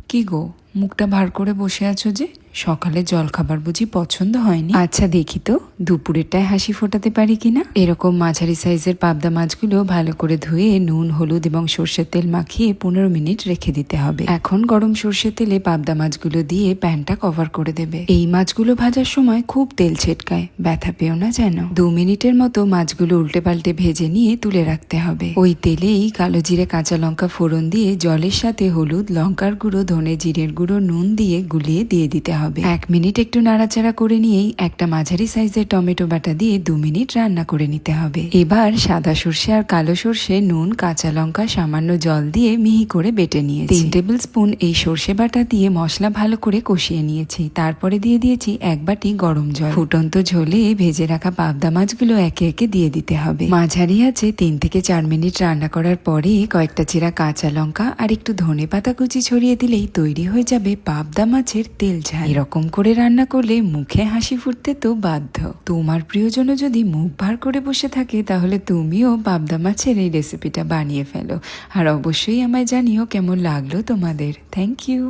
কি গো, মুখটা ভার করে বসে আছো যে? সকালে জলখাবার বুঝি পছন্দ হয়নি? আচ্ছা দেখি তো দুপুরেরটায় হাসি ফোটাতে পারি কিনা। এরকম মাঝারি সাইজের পাবদা মাছগুলো ভালো করে ধুয়ে নুন, হলুদ এবং সর্ষের তেল মাখিয়ে 15 মিনিট রেখে দিতে হবে। এখন গরম সর্ষের তেলে পাবদা মাছগুলো দিয়ে প্যানটা কভার করে দেবে। এই মাছগুলো ভাজার সময় খুব তেল ছেটকায়, ব্যথা পেও না যেন। 2 মিনিটের মতো মাছগুলো উল্টে পাল্টে ভেজে নিয়ে তুলে রাখতে হবে। ওই তেলেই কালো জিরে, কাঁচা লঙ্কা ফোড়ন দিয়ে জলের সাথে হলুদ, লঙ্কার গুঁড়ো, ধনে জিরের গুঁড়ো, নুন দিয়ে গুলিয়ে দিয়ে দিতে হবে। 1 মিনিট একটু নাড়াচাড়া করে নিয়েই একটা মাঝারি সাইজের টমেটো বাটা দিয়ে 2 মিনিট রান্না করে নিতে হবে। এবার সাদা সর্ষে আর কালো সর্ষে, নুন, কাঁচা লঙ্কা, সামান্য জল দিয়ে মিহি করে বেটে নিয়েছি। 3 টেবিল স্পুন এই সর্ষে বাটা দিয়ে মশলা ভালো করে কষিয়ে নিয়েছি। তারপরে দিয়ে দিয়েছি 1 বাটি গরম জল। ফুটন্ত ঝোলে ভেজে রাখা পাবদা মাছগুলো একে একে দিয়ে দিতে হবে। মাঝারি আছে 3 থেকে 4 মিনিট রান্না করার পরে কয়েকটা চেরা কাঁচা লঙ্কা আর একটু ধনে পাতা কুচি ছড়িয়ে দিলেই তৈরি হয়ে যাবে পাবদা মাছের তেল ঝাল। এরকম করে রান্না করলে মুখে হাসি ফুটতে তো বাধ্য। তোমার প্রিয়জনও যদি মুখ ভার করে বসে থাকে তাহলে তুমিও পাবদা মাছের এই রেসিপিটা বানিয়ে ফেলো। আর অবশ্যই আমায় জানিও কেমন লাগলো তোমাদের। Thank you.